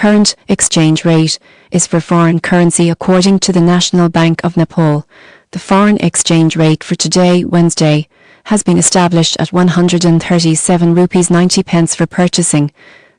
current exchange rate is for foreign currency according to the National Bank of Nepal. The foreign exchange rate for today, Wednesday, has been established at 137 rupees 90 pence for purchasing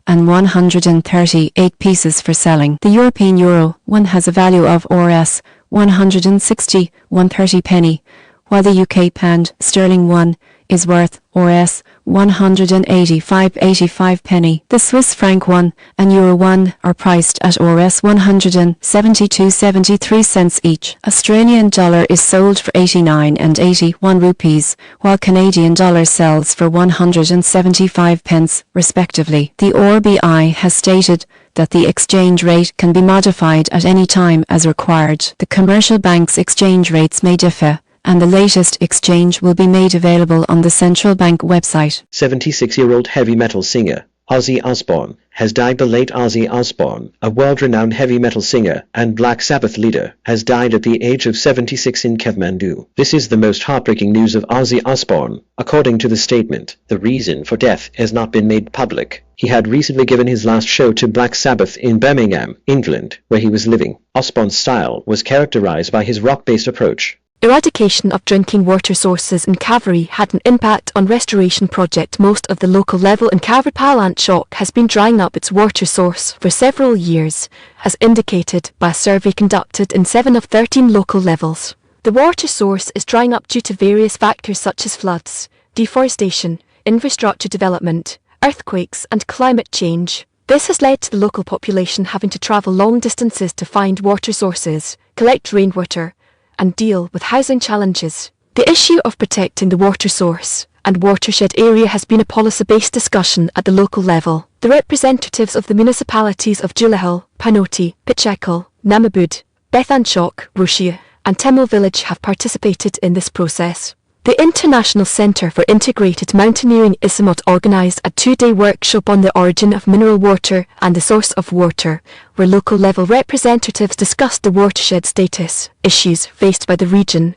and 138 pieces for selling. The European euro one has a value of Rs 160.130 penny, while the UK pound sterling one is worth Rs 185.85 penny. The Swiss franc one and euro one are priced at Rs 172.73 cents each. Australian dollar is sold for 89 and 81 rupees, while Canadian dollar sells for 175 pence, respectively. The RBI has stated that the exchange rate can be modified at any time as required. The commercial banks' exchange rates may differ, and the latest exchange will be made available on the central bank website. 76-year-old heavy metal singer Ozzy Osbourne has died. The late Ozzy Osbourne, a world-renowned heavy metal singer and Black Sabbath leader, has died at the age of 76 in Kathmandu. This is the most heartbreaking news of Ozzy Osbourne. According to the statement, the reason for death has not been made public. He had recently given his last show to Black Sabbath in Birmingham, England, where he was living. Osbourne's style was characterized by his rock-based approach. Eradication of drinking water sources in Kaveri had an impact on restoration project. Most of the local level in Kaveri Palanchok has been drying up its water source for several years, as indicated by a survey conducted in 7 of 13 local levels. The water source is drying up due to various factors such as floods, deforestation, infrastructure development, earthquakes and climate change. This has led to the local population having to travel long distances to find water sources, collect rainwater, and deal with housing challenges. The issue of protecting the water source and watershed area has been a policy-based discussion at the local level. The representatives of the municipalities of Julahul, Panoti, Pichakal, Namabud, Bethanchok, Rushia, and Temel village have participated in this process. The International Centre for Integrated Mountaineering ISMOT organised a 2-day workshop on the origin of mineral water and the source of water, where local level representatives discussed the watershed status, issues faced by the region,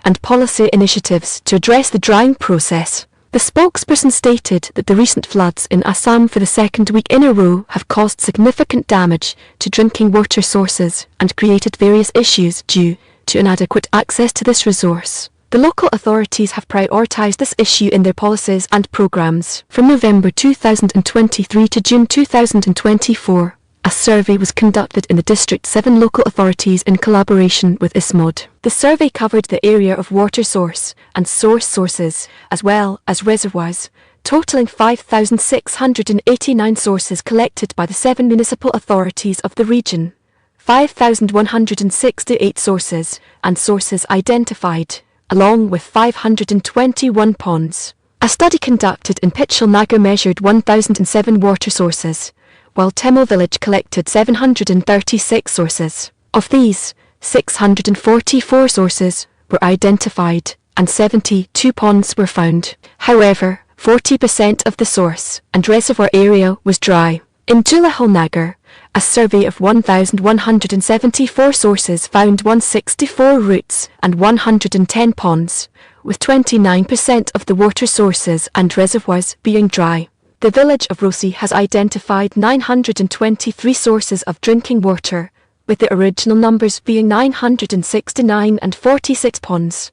and policy initiatives to address the drying process. The spokesperson stated that the recent floods in Assam for the second week in a row have caused significant damage to drinking water sources and created various issues due to inadequate access to this resource. The local authorities have prioritised this issue in their policies and programmes. From November 2023 to June 2024, a survey was conducted in the district's 7 local authorities in collaboration with ISMOD. The survey covered the area of water source and source sources, as well as reservoirs, totaling 5,689 sources collected by the 7 municipal authorities of the region. 5,168 sources and sources identified, along with 521 ponds. A study conducted in Pichal Nagar measured 1,007 water sources, while Temel village collected 736 sources. Of these, 644 sources were identified and 72 ponds were found. However, 40% of the source and reservoir area was dry. In Julahul Nagar, a survey of 1,174 sources found 164 roots and 110 ponds, with 29% of the water sources and reservoirs being dry. The village of Rosi has identified 923 sources of drinking water, with the original numbers being 969 and 46 ponds.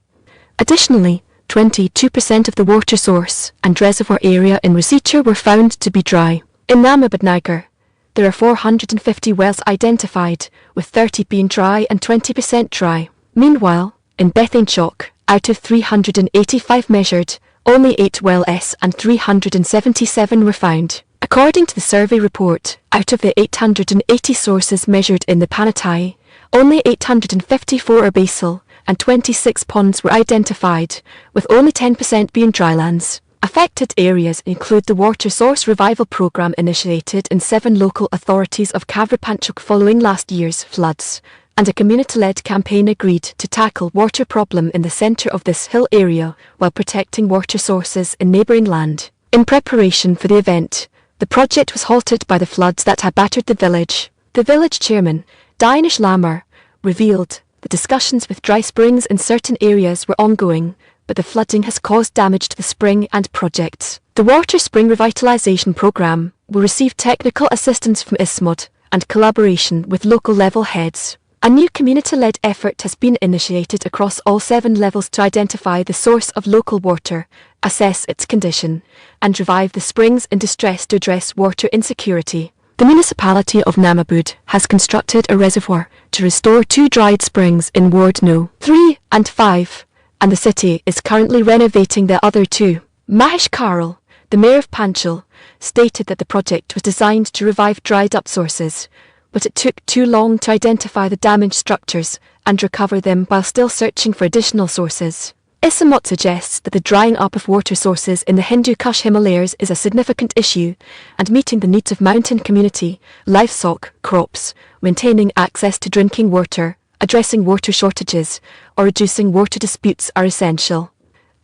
Additionally, 22% of the water source and reservoir area in Rasichur were found to be dry. In Namabud Nagar, there are 450 wells identified, with 30 being dry and 20% dry. Meanwhile, in Bethanchok, out of 385 measured, only 8 wells and 377 were found. According to the survey report, out of the 880 sources measured in the Panatai, only 854 are basal, and 26 ponds were identified, with only 10% being drylands. Affected areas include the Water Source Revival Programme initiated in 7 local authorities of Kaveri Panchok following last year's floods, and a community-led campaign agreed to tackle water problem in the centre of this hill area while protecting water sources in neighbouring land. In preparation for the event, the project was halted by the floods that had battered the village. The village chairman, Dinesh Lamar, revealed that discussions with dry springs in certain areas were ongoing, but the flooding has caused damage to the spring and projects. The Water Spring Revitalisation Programme will receive technical assistance from ISMOD, and collaboration with local level heads. A new community-led effort has been initiated across all 7 levels to identify the source of local water, assess its condition, and revive the springs in distress to address water insecurity. The municipality of Namabud has constructed a reservoir to restore 2 dried springs in Ward No. 3 and 5, and the city is currently renovating the other 2. Mahesh Karl, the mayor of Panchal, stated that the project was designed to revive dried-up sources, but it took too long to identify the damaged structures and recover them while still searching for additional sources. Isamot suggests that the drying up of water sources in the Hindu Kush Himalayas is a significant issue, and meeting the needs of mountain community, livestock, crops, maintaining access to drinking water, addressing water shortages, or reducing water disputes are essential.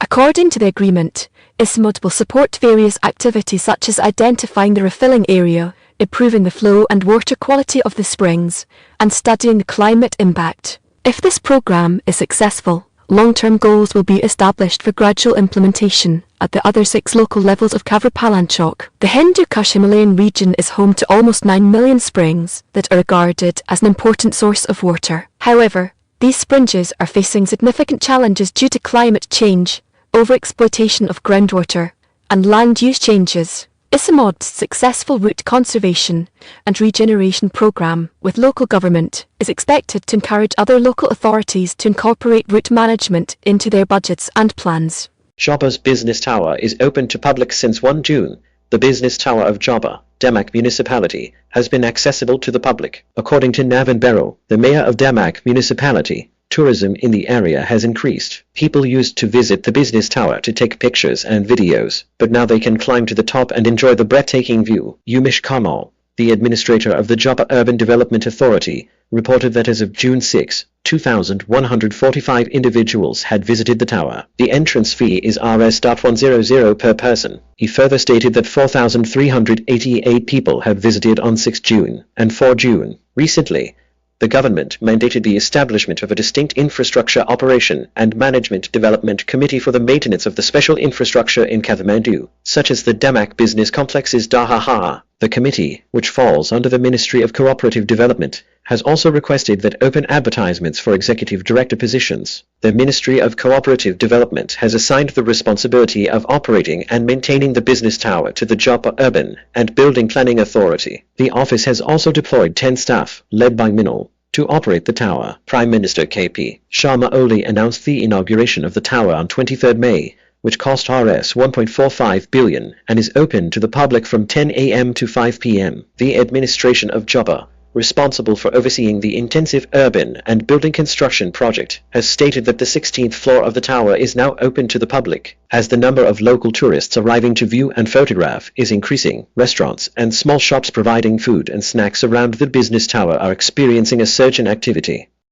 According to the agreement, Isamot will support various activities such as identifying the refilling area, improving the flow and water quality of the springs, and studying the climate impact. If this program is successful, long-term goals will be established for gradual implementation at the other 6 local levels of Kavrapalanchok. The Hindu Kush Himalayan region is home to almost 9 million springs that are regarded as an important source of water. However, these springs are facing significant challenges due to climate change, overexploitation of groundwater, and land use changes. Isamod's successful root conservation and regeneration program with local government is expected to encourage other local authorities to incorporate root management into their budgets and plans. Joba's Business Tower is open to public since 1 June. The Business Tower of Joba, Demak Municipality, has been accessible to the public. According to Navin Bero, the mayor of Demak Municipality, tourism in the area has increased. People used to visit the business tower to take pictures and videos, but now they can climb to the top and enjoy the breathtaking view. Umesh Kamal, the administrator of the Joba Urban Development Authority, reported that as of June 6, 2,145 individuals had visited the tower. The entrance fee is Rs.100 per person. He further stated that 4,388 people have visited on 6 June and 4 June. Recently, the government mandated the establishment of a distinct infrastructure operation and management development committee for the maintenance of the special infrastructure in Kathmandu, such as the Demak Business Complex's Dahaha. The committee, which falls under the Ministry of Cooperative Development, has also requested that open advertisements for executive director positions. The Ministry of Cooperative Development has assigned the responsibility of operating and maintaining the business tower to the Joba Urban and Building Planning Authority. The office has also deployed 10 staff, led by Minal, to operate the tower. Prime Minister KP Sharma Oli announced the inauguration of the tower on 23 May, which cost Rs 1.45 billion and is open to the public from 10 a.m. to 5 p.m. The administration of Joba, responsible for overseeing the intensive urban and building construction project, has stated that the 16th floor of the tower is now open to the public. As the number of local tourists arriving to view and photograph is increasing, restaurants and small shops providing food and snacks around the business tower are experiencing a surge in activity.